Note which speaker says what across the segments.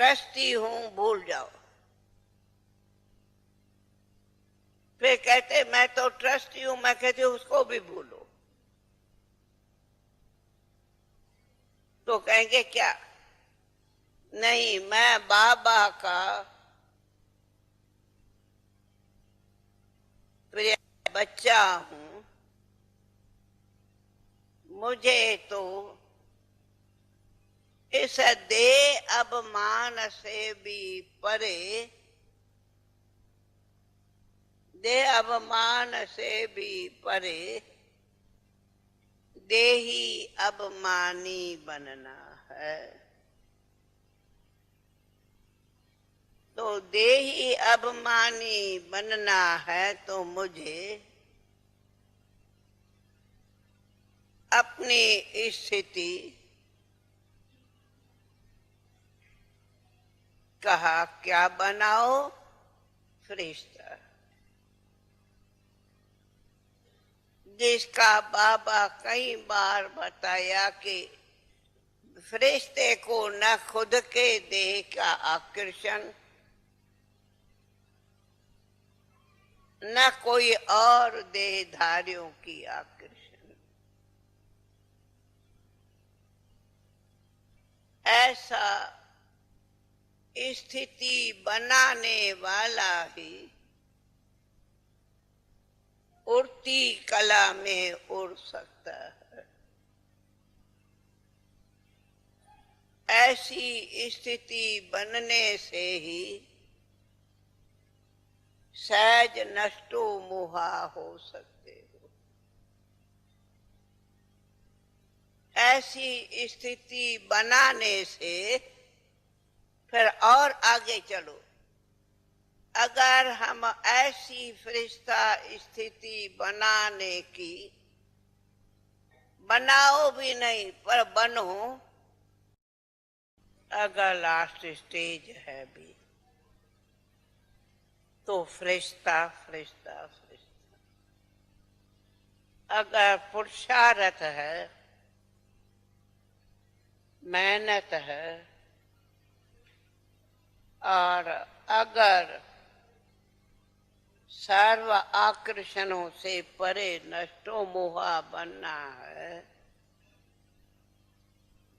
Speaker 1: Trustee हूं, भूल जाओ। फिर कहते मैं तो ट्रस्टी हूं, मैं कहती उसको भी भूलो। तो कहेंगे क्या? नहीं, मैं बाबा का प्रिय बच्चा हूं, मुझे तो इस देह अभिमान से भी परे, देह अभिमान से भी परे देही अभिमानी बनना है। तो देही अभिमानी बनना है तो मुझे अपनी स्थिति कहा क्या बनाओ? फरिश्ता। जिसका बाबा कई बार बताया कि फरिश्ते को न खुद के देह का आकर्षण, न कोई और देहधारियों की आकर्षण। ऐसा स्थिति बनाने वाला ही उड़ती कला में उड़ सकता है। ऐसी स्थिति बनने से ही सहज नष्टो मोहा हो सकते हो। ऐसी स्थिति बनाने से फिर और आगे चलो। अगर हम ऐसी फरिश्ता स्थिति बनाने की, बनाओ भी नहीं पर बनो, अगर लास्ट स्टेज है भी तो फरिश्ता फरिश्ता फरिश्ता। अगर पुरुषार्थ है, मेहनत है, और अगर सर्व आकर्षणों से परे नष्टो मोहा बनना है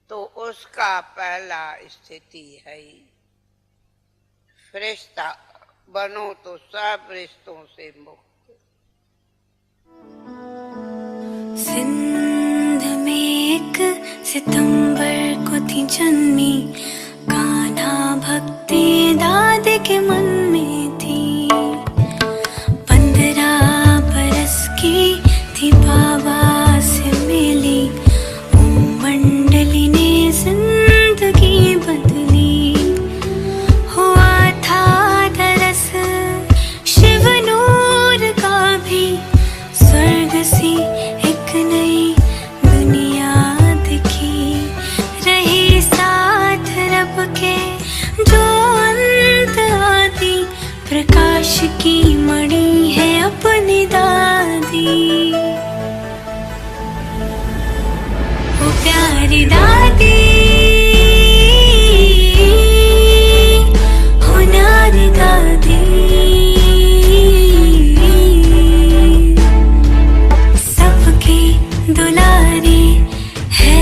Speaker 1: तो उसका पहला स्थिति है फरिश्ता बनो तो सब रिश्तों से मुक्त।
Speaker 2: सिंध में एक सितंबर को थी जन्मी, कान्हा भक्ति दादे के मन में थी। 15 बरस की थी बाबा से मिली, मंडली ने जिंदगी बदली। हुआ था दरस शिव नूर का भी, स्वर्ग सी एक नई दुनिया दिखी। रही साथ रब के जो अंत आदि, प्रकाश की मणि है अपनी दादी। वो प्यारी दादी, हो न्यारी दादी, सबकी दुलारी है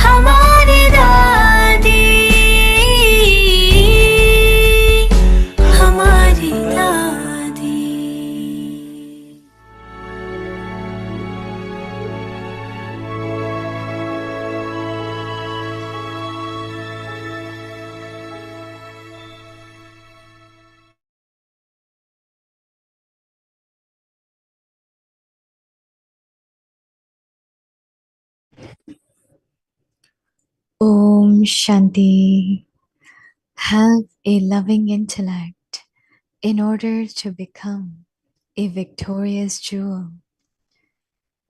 Speaker 2: हमारी दादी, हमारी दादी।
Speaker 3: Om Shanti. Have a loving intellect in order to become a victorious jewel.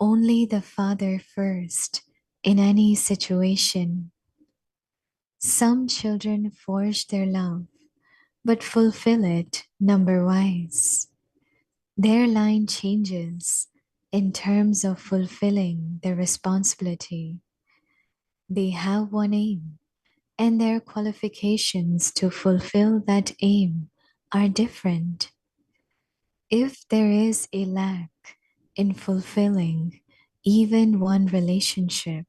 Speaker 3: Only the Father first in any situation. Some children forge their love, but fulfill it number-wise. Their line changes in terms of fulfilling their responsibility. They have one aim, and their qualifications to fulfill that aim are different. If there is a lack in fulfilling even one relationship,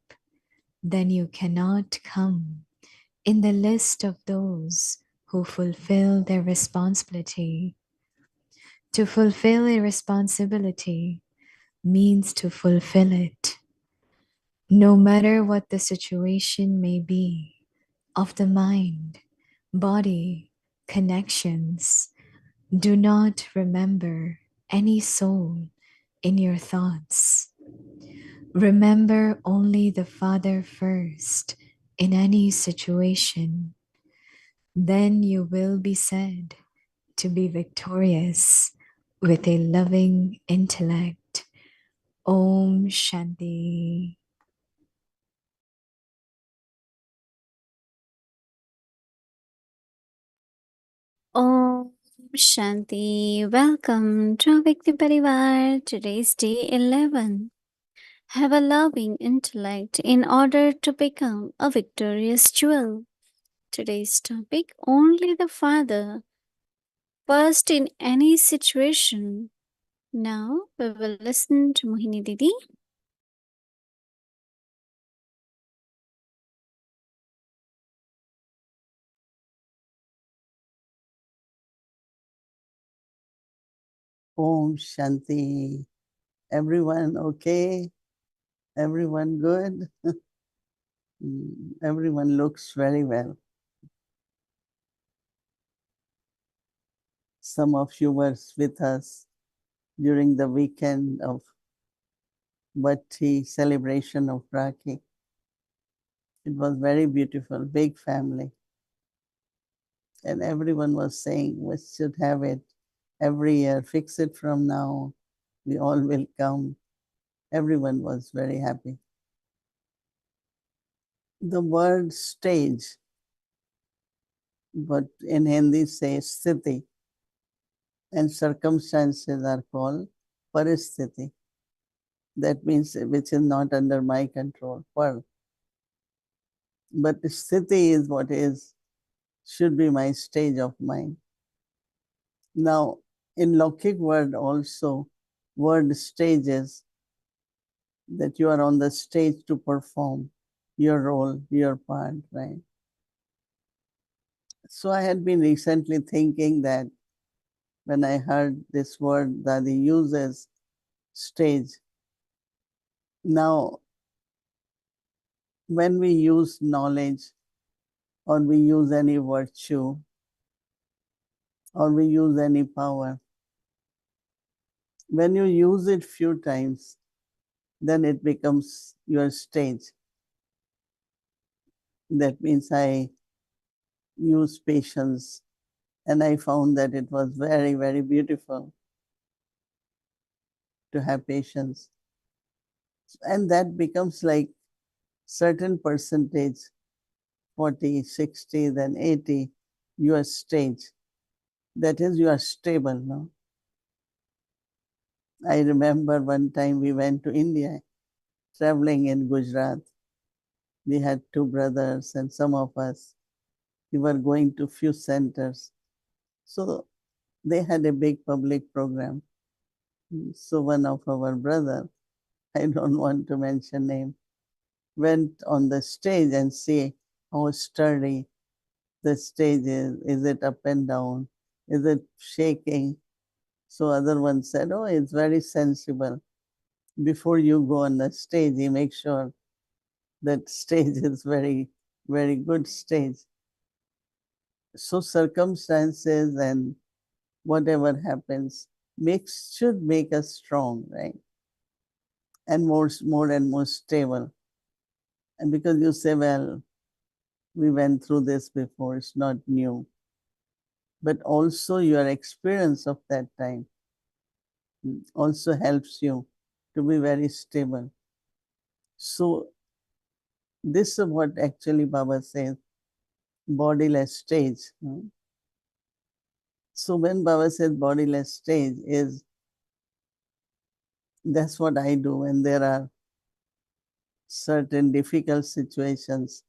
Speaker 3: then you cannot come in the list of those who fulfill their responsibility. To fulfill a responsibility means to fulfill it, no matter what the situation may be of the mind, body, connections. Do not remember any soul in your thoughts. Remember only the Father first in any situation. Then you will be said to be victorious with a loving intellect. Om Shanti.
Speaker 4: Om Shanti. Welcome to Vikti Parivar. Today's day 11. Have a loving intellect in order to become a victorious jewel. Today's topic, only the Father. First in any situation. Now we will listen to Mohini Didi.
Speaker 5: Om Shanti. Everyone okay? Everyone good? Everyone looks very well. Some of you were with us during the weekend of Bhatti celebration of Rakhi. It was very beautiful, big family. And everyone was saying we should have it every year, fix it from now. We all will come. Everyone was very happy. The word stage, but in Hindi says sthiti, and circumstances are called paristhiti. That means which is not under my control. But sthiti is what is, should be my stage of mind. Now, in Lokik word also, word stages, that you are on the stage to perform your role, your part, right? So I had been recently thinking that when I heard this word that he uses, stage, now when we use knowledge or we use any virtue or we use any power, when you use it few times, then it becomes your stage. That means I use patience, and I found that it was very, very beautiful to have patience. And that becomes like certain percentage, 40, 60, then 80, your stage. That is, you are stable, no? I remember one time we went to India, traveling in Gujarat. We had two brothers and some of us. We were going to few centers. So they had a big public program. So one of our brother, I don't want to mention name, went on the stage and see how sturdy the stage is. Is it up and down? Is it shaking? So other one said, oh, it's very sensible. Before you go on the stage, you make sure that stage is very, very good stage. So circumstances and whatever happens should make us strong, right? And more and more stable. And because you say, well, we went through this before, it's not new. But also your experience of that time also helps you to be very stable. So this is what actually Baba says, bodiless stage. So when Baba says bodiless stage is, that's what I do when there are certain difficult situations.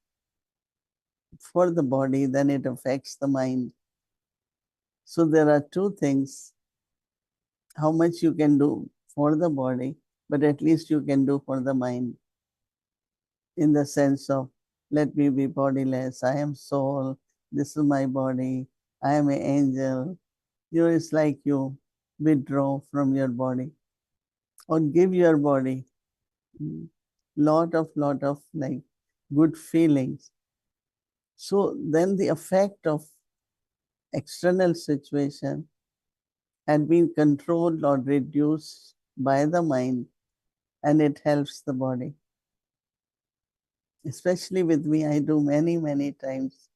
Speaker 5: for the body, then it affects the mind. So there are two things: how much you can do for the body, but at least you can do for the mind, in the sense of, let me be bodiless, I am soul, this is my body, I am an angel. It's like you withdraw from your body or give your body lot of like good feelings. So then the effect of external situation had been controlled or reduced by the mind, and it helps the body. Especially with me, I do many times.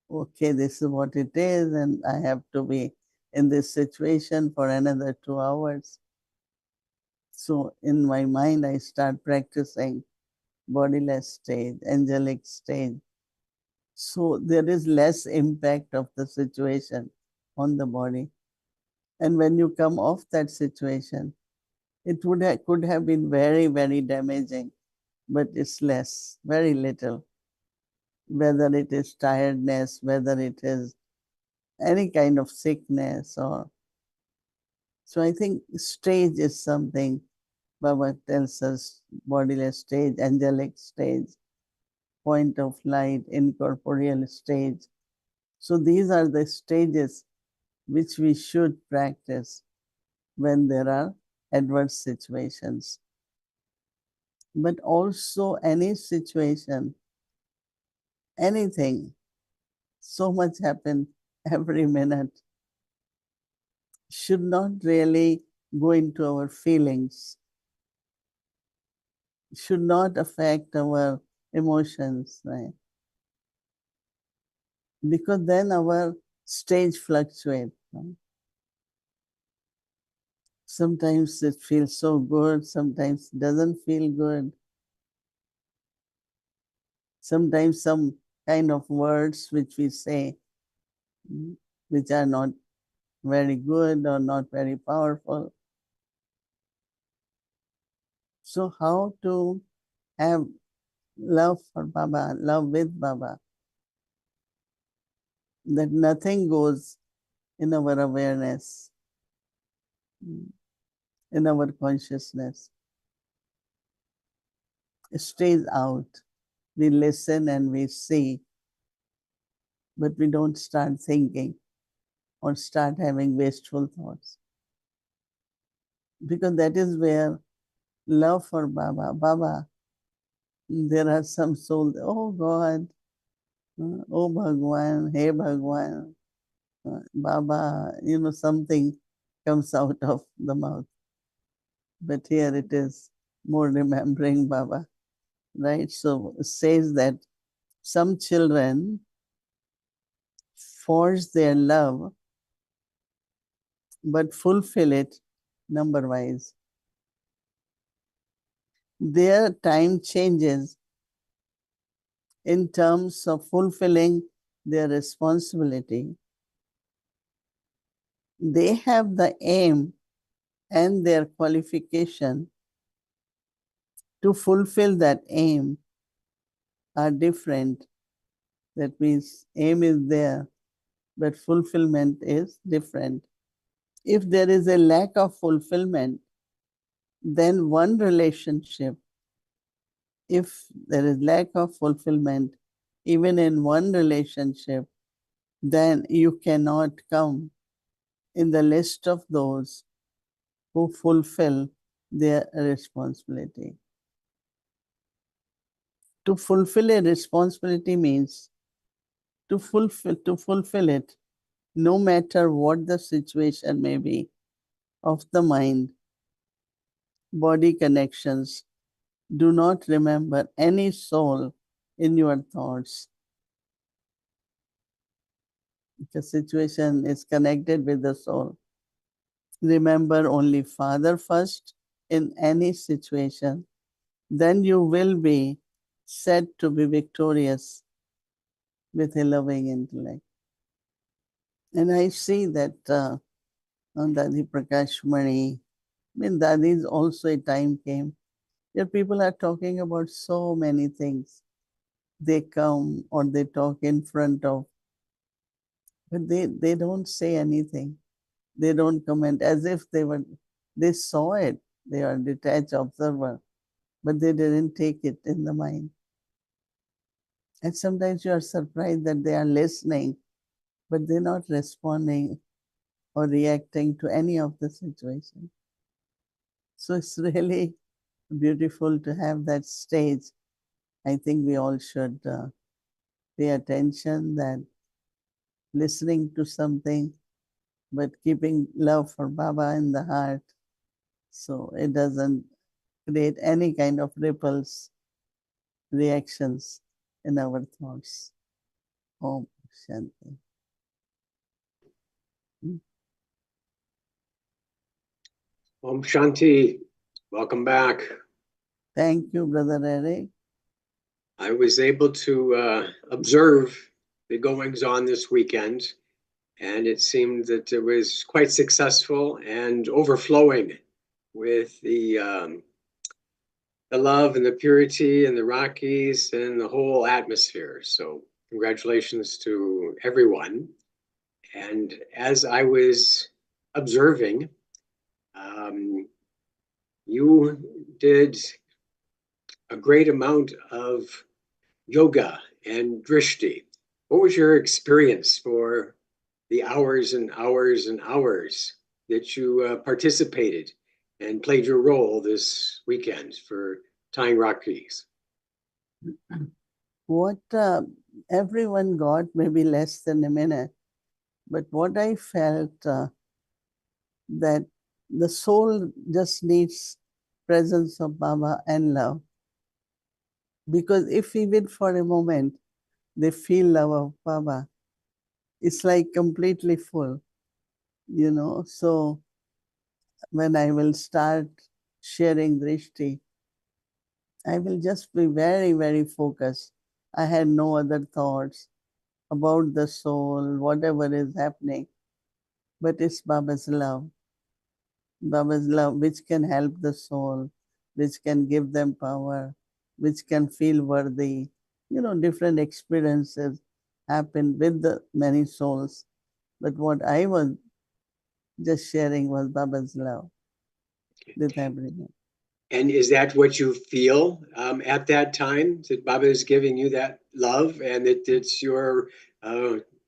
Speaker 5: Okay, this is what it is, and I have to be in this situation for another 2 hours. So in my mind, I start practicing bodiless stage, angelic stage. So there is less impact of the situation on the body. And when you come off that situation, it could have been very damaging, but it's less, very little. Whether it is tiredness, whether it is any kind of sickness, or so I think stage is something Baba tells us: bodiless stage, angelic stage, point of light, incorporeal stage. So these are the stages which we should practice when there are adverse situations. But also any situation, anything, so much happen every minute, should not really go into our feelings, should not affect our emotions, right? Because then our stage fluctuates. Right? Sometimes it feels so good, sometimes it doesn't feel good. Sometimes some kind of words which we say, which are not very good or not very powerful. So how to have love for Baba, love with Baba, that nothing goes in our awareness, in our consciousness. It stays out. We listen and we see, but we don't start thinking or start having wasteful thoughts. Because that is where love for Baba, there are some souls, oh God, oh Bhagwan, hey Bhagwan, Baba, something comes out of the mouth. But here it is more remembering Baba, right? So it says that some children force their love but fulfill it number wise. Their time changes in terms of fulfilling their responsibility. They have the aim and their qualification to fulfill that aim are different. That means aim is there, but fulfillment is different. If there is a lack of fulfillment, then one relationship, if there is lack of fulfillment, even in one relationship, then you cannot come in the list of those who fulfill their responsibility. To fulfill a responsibility means to fulfill it, no matter what the situation may be, of the mind, body connections. Do not remember any soul in your thoughts. The situation is connected with the soul. Remember only Father first in any situation. Then you will be said to be victorious with a loving intellect. And I see that on Dadi Prakash Mani, Dadi's also a time came where people are talking about so many things. they come or they talk in front of, but they don't say anything. They don't comment, as if they saw it. They are detached observer, but they didn't take it in the mind. And sometimes you are surprised that they are listening, but they're not responding or reacting to any of the situation. So it's really beautiful to have that stage. I think we all should pay attention that listening to something, but keeping love for Baba in the heart, so it doesn't create any kind of ripples, reactions in our thoughts. Om Shanti.
Speaker 6: Om Shanti, welcome back.
Speaker 5: Thank you, Brother Eric.
Speaker 6: I was able to observe the goings on this weekend, and it seemed that it was quite successful and overflowing with the love and the purity and the Rockies and the whole atmosphere. So congratulations to everyone. And as I was observing, you did a great amount of yoga and drishti. What was your experience for the hours and hours and hours that you participated and played your role this weekend for tying Rakis?
Speaker 5: What everyone got, maybe less than a minute, but what I felt that the soul just needs presence of Baba and love. Because if even for a moment they feel love of Baba, it's like completely full, you know. So when I will start sharing drishti, I will just be very, very focused. I had no other thoughts about the soul, whatever is happening, but it's Baba's love. Baba's love, which can help the soul, which can give them power, which can feel worthy. You know, different experiences happen with the many souls. But what I was just sharing was Baba's love with everyone.
Speaker 6: And is that what you feel at that time, that Baba is giving you that love and that it's your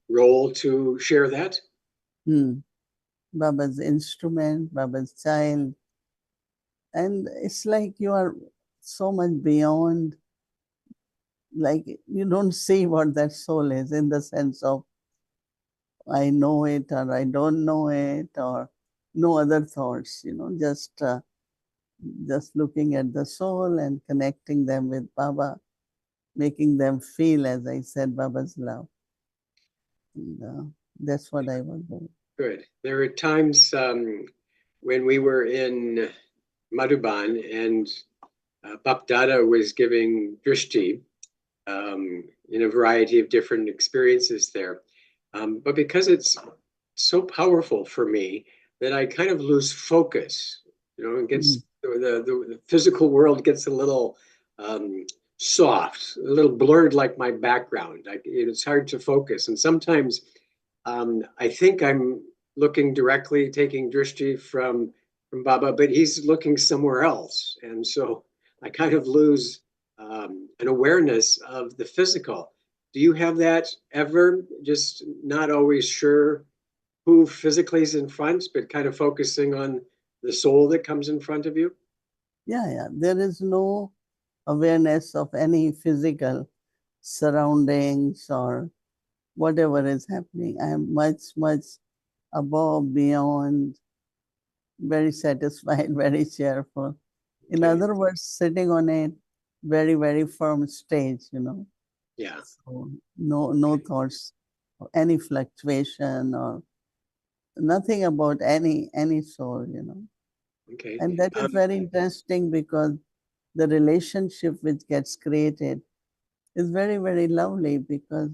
Speaker 6: role to share that?
Speaker 5: Baba's instrument, Baba's child. And it's like you are so much beyond, like you don't see what that soul is in the sense of I know it or I don't know it or no other thoughts, you know, just looking at the soul and connecting them with Baba, making them feel, as I said, Baba's love. And, that's what I was doing.
Speaker 6: Good. There are times when we were in Madhuban and Bap Dada was giving drishti in a variety of different experiences there. But because it's so powerful for me that I kind of lose focus, you know, it gets the physical world gets a little soft, a little blurred like my background. It's hard to focus. And sometimes I think I'm looking directly, taking drishti from Baba, but he's looking somewhere else. And so I kind of lose an awareness of the physical. Do you have that ever? Just not always sure who physically is in front, but kind of focusing on the soul that comes in front of you?
Speaker 5: Yeah. There is no awareness of any physical surroundings or whatever is happening. I am much, much above, beyond, very satisfied, very cheerful. In
Speaker 6: Okay.
Speaker 5: other words, sitting on a very, very firm stage, you know.
Speaker 6: Yeah.
Speaker 5: So no thoughts of any fluctuation or nothing about any soul, you know.
Speaker 6: Okay.
Speaker 5: And that is very interesting because the relationship which gets created is very, very lovely because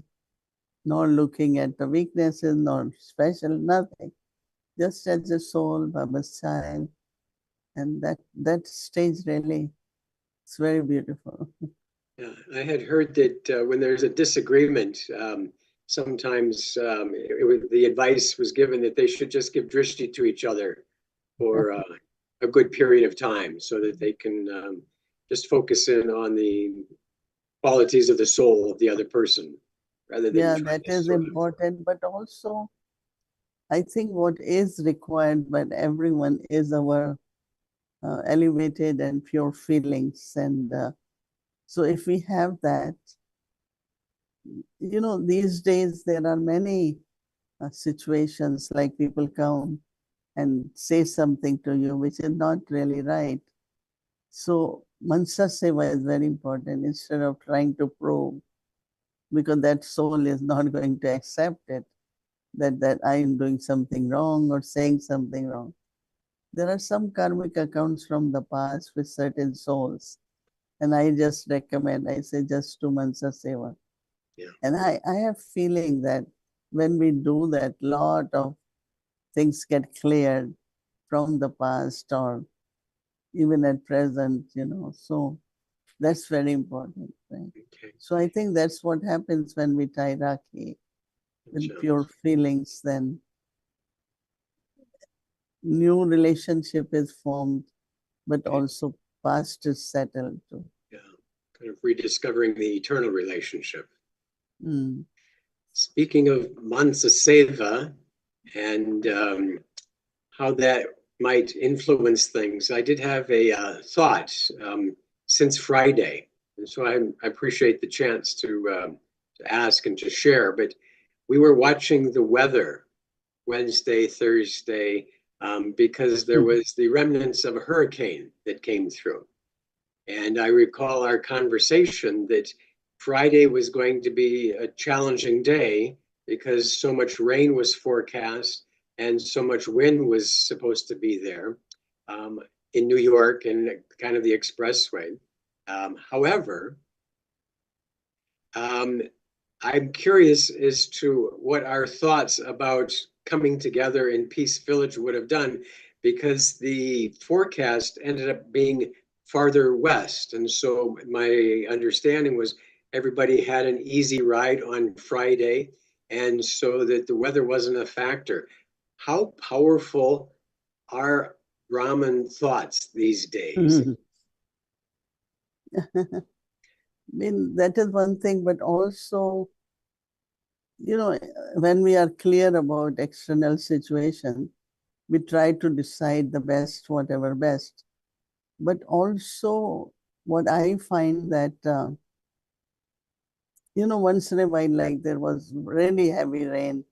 Speaker 5: not looking at the weaknesses, not special, nothing. Just as a soul, Baba's child. And that stage really, it's very beautiful.
Speaker 6: Yeah, I had heard that when there's a disagreement, sometimes the advice was given that they should just give drishti to each other for a good period of time so that they can just focus in on the qualities of the soul of the other person rather than
Speaker 5: Yeah,
Speaker 6: trying
Speaker 5: that
Speaker 6: to
Speaker 5: is
Speaker 6: sort of.
Speaker 5: important. But also, I think what is required by everyone is our elevated and pure feelings. And so if we have that, these days there are many situations like people come and say something to you which is not really right. So Mansa Seva is very important instead of trying to prove, because that soul is not going to accept it, that I am doing something wrong or saying something wrong. There are some karmic accounts from the past with certain souls, and I just recommend, I say just 2 months of seva.
Speaker 6: Yeah.
Speaker 5: And I have feeling that when we do that, lot of things get cleared from the past or even at present, so that's very important, right?
Speaker 6: Okay.
Speaker 5: So I think that's what happens when we tie Rakhi with pure feelings, then new relationship is formed, but also past is settled too.
Speaker 6: Yeah, kind of rediscovering the eternal relationship.
Speaker 5: Mm.
Speaker 6: Speaking of Mansa Seva and how that might influence things, I did have a thought since Friday. And so I appreciate the chance to ask and to share. But we were watching the weather Wednesday, Thursday, because there was the remnants of a hurricane that came through. And I recall our conversation that Friday was going to be a challenging day because so much rain was forecast and so much wind was supposed to be there in New York and kind of the expressway. However, I'm curious as to what our thoughts about coming together in Peace Village would have done, because the forecast ended up being farther west. And so my understanding was everybody had an easy ride on Friday, and so that the weather wasn't a factor. How powerful are Brahman thoughts these days?
Speaker 5: I mean, that is one thing, but also, when we are clear about external situation, we try to decide the best, whatever best. But also, what I find that, once in a while, like there was really heavy rain,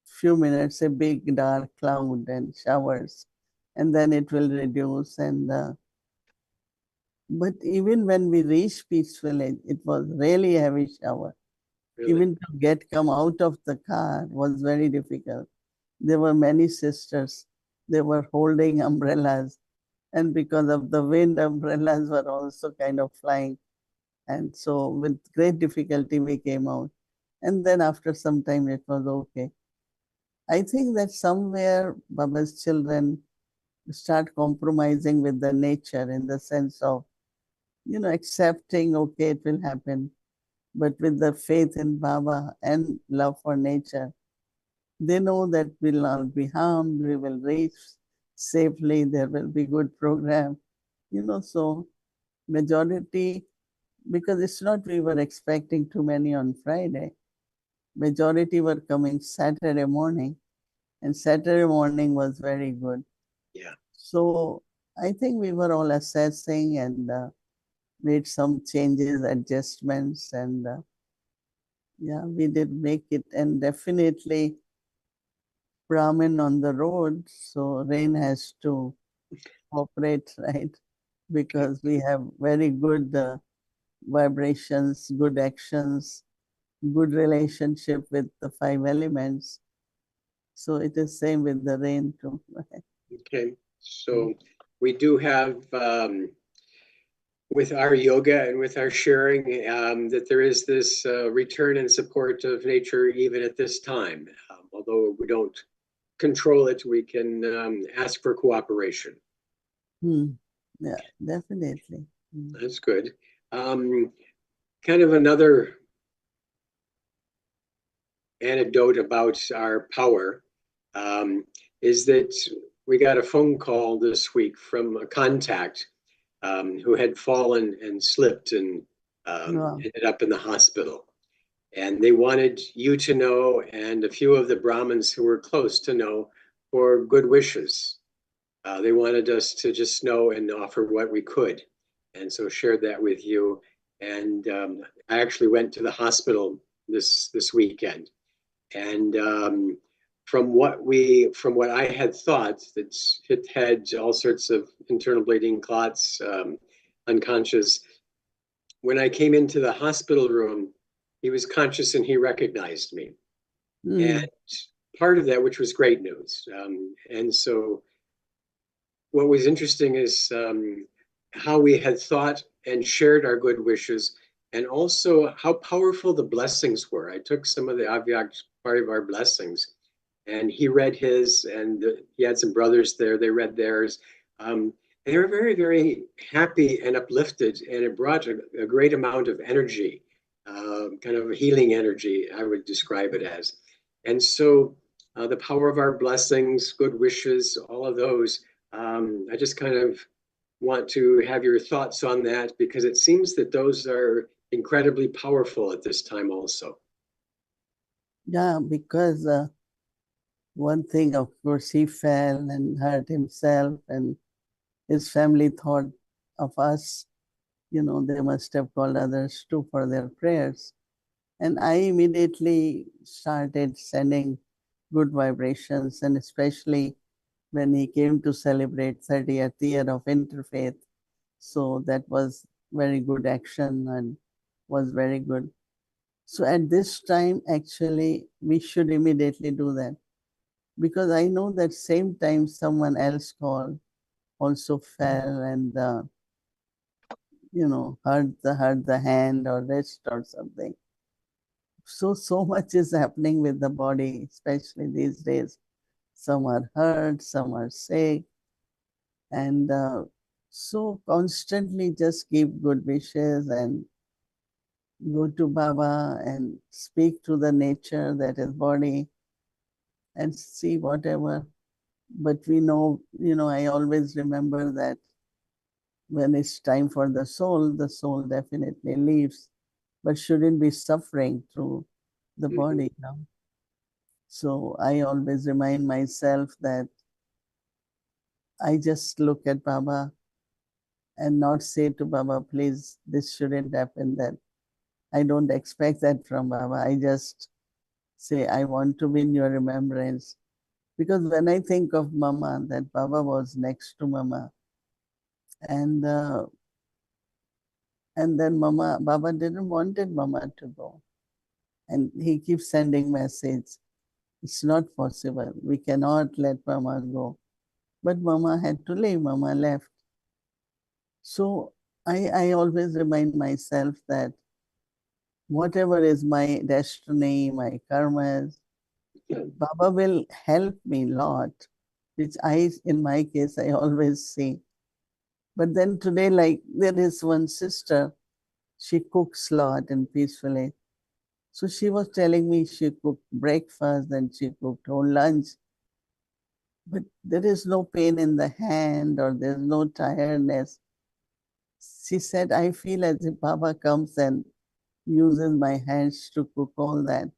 Speaker 5: few minutes, a big dark cloud and showers, and then it will reduce. And but even when we reached Peace Village, it was really heavy shower.
Speaker 6: Really?
Speaker 5: Even to come out of the car was very difficult. There were many sisters. They were holding umbrellas, and because of the wind, umbrellas were also kind of flying. And so, with great difficulty, we came out. And then after some time, it was okay. I think that somewhere Baba's children start compromising with the nature in the sense of, accepting, okay, it will happen. But with the faith in Baba and love for nature, they know that we'll not be harmed, we will reach safely, there will be good program. So majority, because it's not we were expecting too many on Friday, majority were coming Saturday morning, and Saturday morning was very good.
Speaker 6: Yeah.
Speaker 5: So I think we were all assessing and made some changes, adjustments, and yeah, we did make it. And definitely Brahmin on the road, so rain has to operate, right? Because we have very good vibrations, good actions, good relationship with the 5 elements. So it is same with the rain too.
Speaker 6: Okay, so we do have with our yoga and with our sharing that there is this return and support of nature even at this time. Although we don't control it, we can ask for cooperation.
Speaker 5: Yeah, definitely.
Speaker 6: That's good. kind of another anecdote about our power is that we got a phone call this week from a contact who had fallen and slipped and
Speaker 5: Wow.
Speaker 6: ended up in the hospital. And they wanted you to know, and a few of the Brahmins who were close to know, for good wishes. They wanted us to just know and offer what we could. And so shared that with you. And I actually went to the hospital this weekend. And from what I had thought, that it had all sorts of internal bleeding, clots, unconscious. When I came into the hospital room, he was conscious and he recognized me.
Speaker 5: Mm.
Speaker 6: And part of that, which was great news. And so what was interesting is how we had thought and shared our good wishes, and also how powerful the blessings were. I took some of the Avyak part of our blessings, and he read his, and he had some brothers there, they read theirs. They were very, very happy and uplifted, and it brought a great amount of energy, kind of a healing energy, I would describe it as. And so the power of our blessings, good wishes, all of those, I just kind of want to have your thoughts on that, because it seems that those are incredibly powerful at this time also.
Speaker 5: Yeah, because one thing, of course, he fell and hurt himself, and his family thought of us, they must have called others too for their prayers. And I immediately started sending good vibrations, and especially when he came to celebrate 30th year of interfaith. So that was very good action and was very good. So at this time, actually, we should immediately do that, because I know that same time someone else called, also fell and hurt the hand or wrist or something. So much is happening with the body, especially these days. Some are hurt, some are sick, and so constantly just give good wishes and go to Baba and speak to the nature that is body and see whatever. But we know, I always remember that when it's time for the soul definitely leaves, but shouldn't be suffering through the body now. So I always remind myself that I just look at Baba and not say to Baba, please, this shouldn't happen. That I don't expect that from Baba. I just say, I want to be in your remembrance. Because when I think of Mama, that Baba was next to Mama, and then Baba didn't wanted Mama to go. And he keeps sending message. It's not possible. We cannot let Mama go. But Mama had to leave. Mama left. So I always remind myself that whatever is my destiny, my karmas, Baba will help me a lot, which in my case, I always see. But then today, like there is one sister, she cooks a lot and peacefully. So she was telling me she cooked breakfast and she cooked whole lunch. But there is no pain in the hand or there's no tiredness. She said, I feel as if Baba comes and uses my hands to cook all that.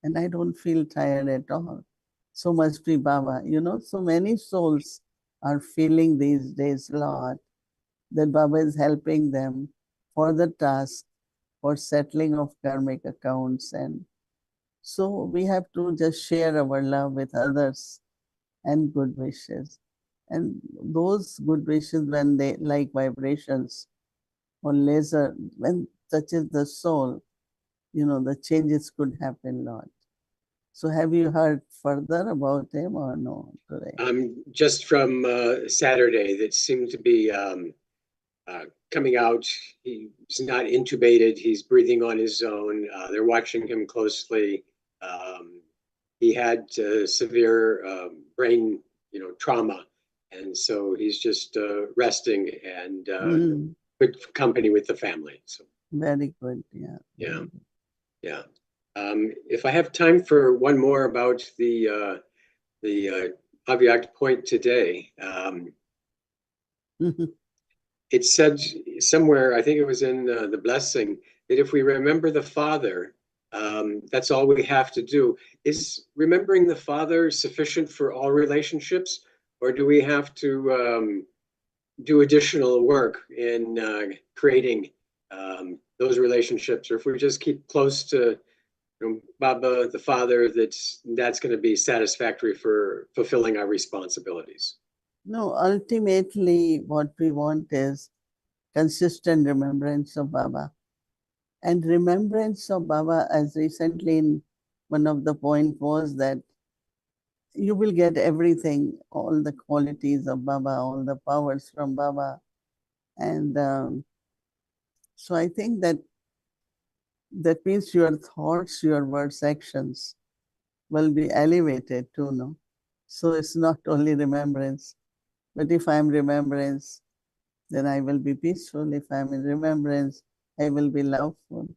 Speaker 5: And I don't feel tired at all. So must be Baba. So many souls are feeling these days a lot that Baba is helping them for the task, for settling of karmic accounts. And so we have to just share our love with others and good wishes. And those good wishes, when they like vibrations or laser, when touches the soul, the changes could happen a lot. So have you heard further about him or no today?
Speaker 6: Just from Saturday, that seemed to be coming out. He's not intubated. He's breathing on his own. They're watching him closely. He had severe brain, trauma, and so he's just resting and good company with the family. So
Speaker 5: Very good. Yeah.
Speaker 6: Yeah. Yeah. If I have time for one more about the Avyakt point today, it said somewhere, I think it was in the blessing, that if we remember the Father, that's all we have to do. Is remembering the Father sufficient for all relationships, or do we have to do additional work in creating those relationships? Or if we just keep close to Baba, the Father, that's going to be satisfactory for fulfilling our responsibilities.
Speaker 5: No, ultimately, what we want is consistent remembrance of Baba. And remembrance of Baba, as recently in one of the point was that you will get everything, all the qualities of Baba, all the powers from Baba. And so I think that means your thoughts, your words, actions will be elevated too, no? So it's not only remembrance, but if I'm remembrance, then I will be peaceful. If I'm in remembrance, I will be loveful.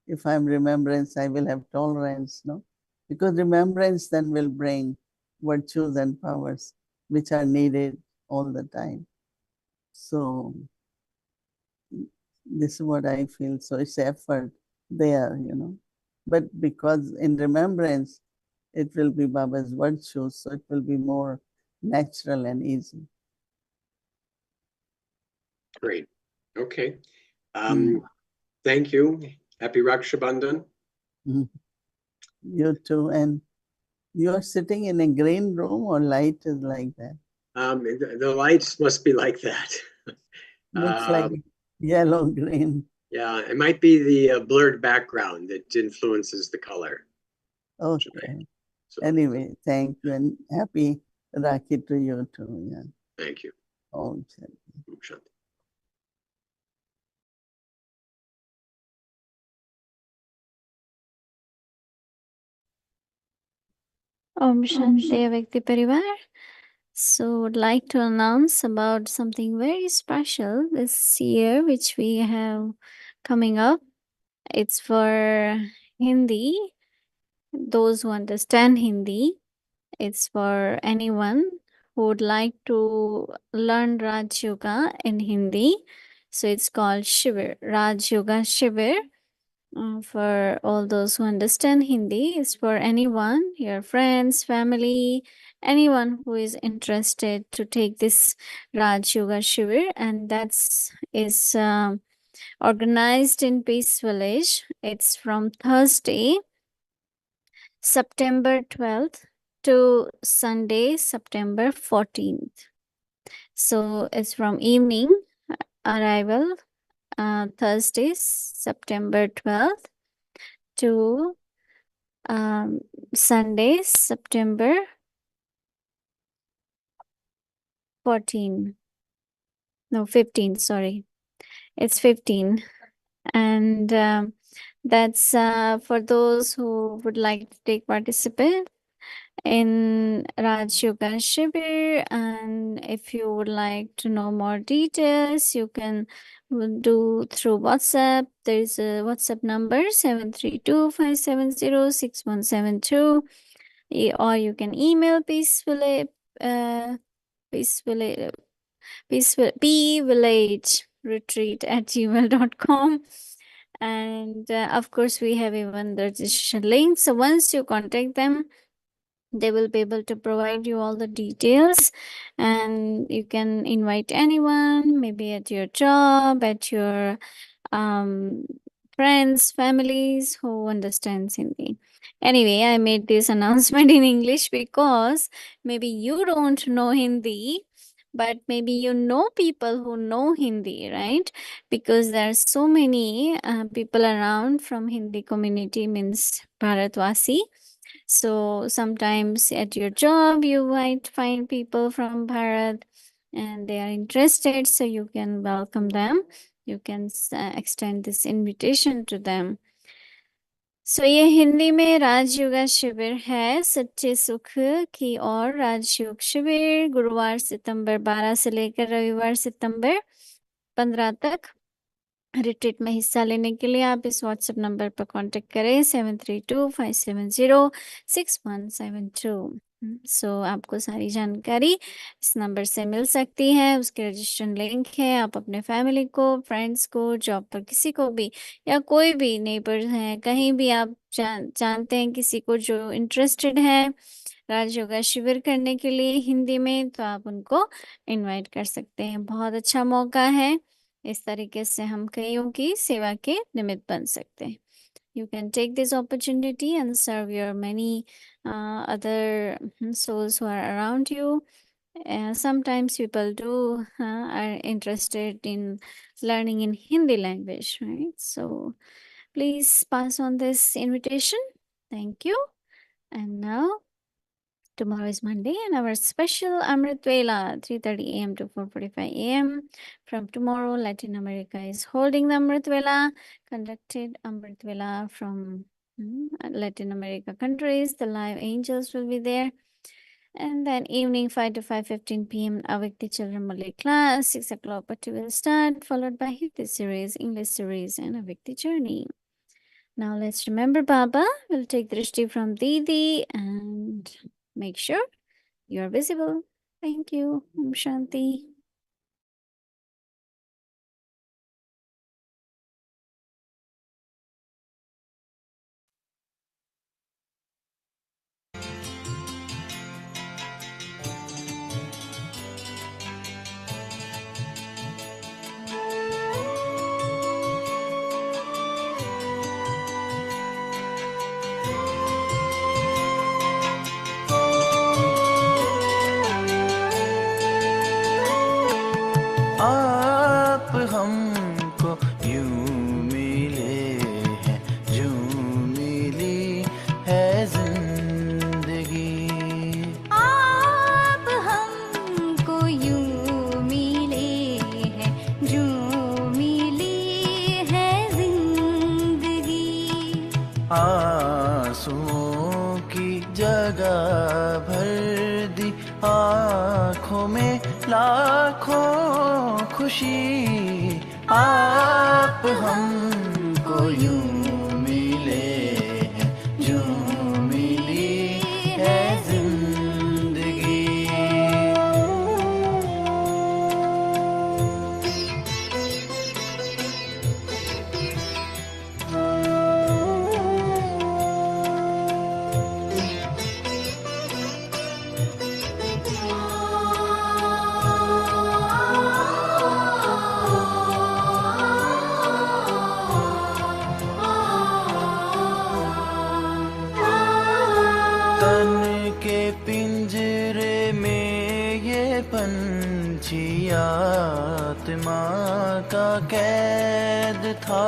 Speaker 5: If I'm remembrance, I will have tolerance, no? Because remembrance then will bring virtues and powers which are needed all the time. So this is what I feel. So it's effort there, But because in remembrance, it will be Baba's virtues, so it will be more natural and easy.
Speaker 6: Great. Okay. Thank you. Happy Raksha Bandhan.
Speaker 5: You too. And you are sitting in a green room or light is like that?
Speaker 6: The lights must be like that.
Speaker 5: Looks like yellow, green.
Speaker 6: Yeah, it might be the blurred background that influences the color.
Speaker 5: Okay.
Speaker 6: So,
Speaker 5: anyway, thank you and happy Rakhi to you too. Yeah.
Speaker 6: Thank you.
Speaker 5: Om Shanti.
Speaker 6: Om Shanti.
Speaker 4: Om Shanti Vyakti Parivar. So, would like to announce about something very special this year, which we have coming up. It's for Hindi, those who understand Hindi. It's for anyone who would like to learn Raj Yoga in Hindi. So, it's called Shivir, Raj Yoga Shivir. For all those who understand Hindi, is for anyone, your friends, family, anyone who is interested to take this Raj Yoga Shivir, and that's is organized in Peace Village. It's from Thursday, September 12th to Sunday, September 14th. So it's from evening arrival, Thursday, September 12th to Sunday, September 14. No, 15, sorry. It's 15. And that's for those who would like to take participate in Raj Yoga Shibir. And if you would like to know more details, you can do through WhatsApp. There is a WhatsApp number 732-570-6172. Or you can email peacefully peacefully village retreat at gmail.com. And of course we have even the registration link, so once you contact them, they will be able to provide you all the details, and you can invite anyone, maybe at your job, at your um, friends, families who understands Hindi. Anyway, I made this announcement in English because maybe you don't know Hindi, but maybe you know people who know Hindi, right? Because there are so many people around from Hindi community, means Bharatvasi. So sometimes at your job, you might find people from Bharat and they are interested, so you can welcome them. You can extend this invitation to them. सो ये हिंदी में राजयोग शिविर है सच्चे सुख की ओर राजयोग शिविर गुरुवार सितंबर 12 से लेकर रविवार सितंबर 15 तक रिट्रीट में हिस्सा लेने के लिए आप इस व्हाट्सएप नंबर पर कांटेक्ट करें 7325706172। सो आपको सारी जानकारी इस नंबर से मिल सकती है। उसके रजिस्ट्रेशन लिंक है। आप अपने फैमिली को, फ्रेंड्स को, जॉब पर किसी को भी या कोई भी नेबर्स हैं, कहीं भी आप जानते हैं किसी को जो इंटरेस्टेड है राजयोगा शिविर करने के लिए हिंदी में, तो आप उनको इनवाइट कर सकते हैं। बहुत अच्छा मौका है। इस तरीके से हम कईयों की सेवा के निमित्त बन सकते हैं। You can take this opportunity and serve your many other souls who are around you. Sometimes people are interested in learning in Hindi language, right? So please pass on this invitation. Thank you. And now tomorrow is Monday and our special Amrit Vela, 3:30 a.m. to 4:45 a.m. From tomorrow, Latin America is holding the Amrit Vela, conducted Amrit Vela from Latin America countries. The live angels will be there. And then evening 5 to 5:15 p.m. Avikti Children Malay class, 6 o'clock Patti will start, followed by Hindi series, English series, and Avikti journey. Now let's remember Baba. We'll take drishti from Didi and make sure you are visible. Thank you. Om Shanti.
Speaker 7: आप हमको यूं मिले हैं, यूं मिली है जिंदगी।
Speaker 2: आप हमको यूं मिले हैं, यूं मिली है जिंदगी।
Speaker 7: आंसुओं की जगह भर दी आँखों में लाखों खुशी। आप हमको यूं मिले हैं, यूं मिली है जिंदगी। पिंजरे में ये पंछी आत्मा का कैद था।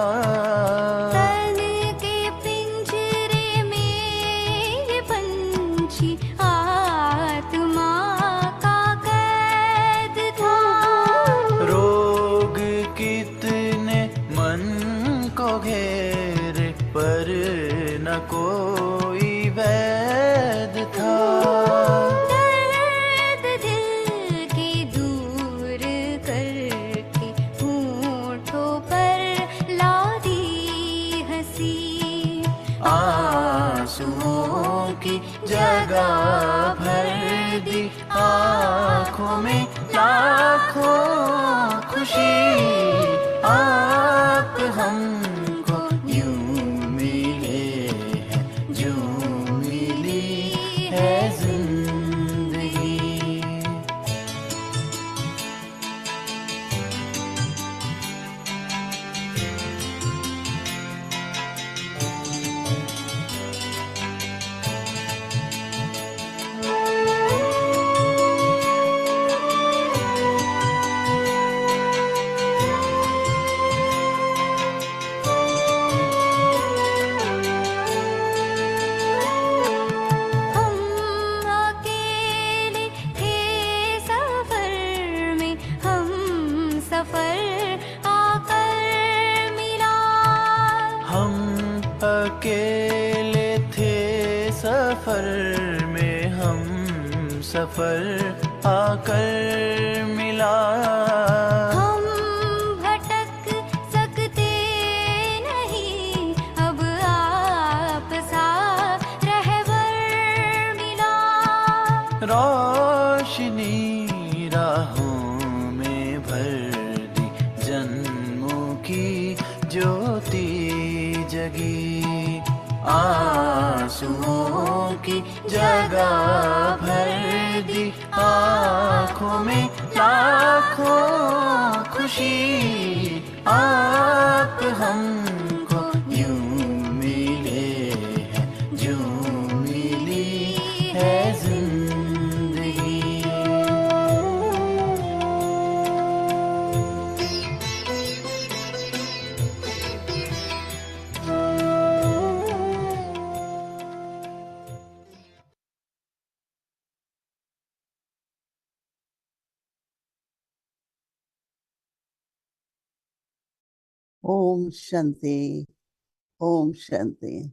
Speaker 2: तन के पिंजरे में ये पंछी आत्मा का कैद था।
Speaker 7: रोग कितने मन को घेरे पर न कोई वैद था।
Speaker 2: दर्द दिल के दूर करके होठों पर ला दी हंसी।
Speaker 7: आंसुओं की जगह भर दी आँखों में लाखों खुशी। आप हमको यूं मिले हैं, यूं मिली है जिंदगी। अकेले थे सफर में, हम सफर आकर मिला।
Speaker 2: हम भटक सकते
Speaker 7: राहों में भर दी, जन्मों की ज्योति जगी, आंसुओं की जगह भर दी, आँखों में लाखों खुशी, आप हमको यूं मिले हैं, जो मिली है जिंदगी।
Speaker 5: Om Shanti. Om Shanti.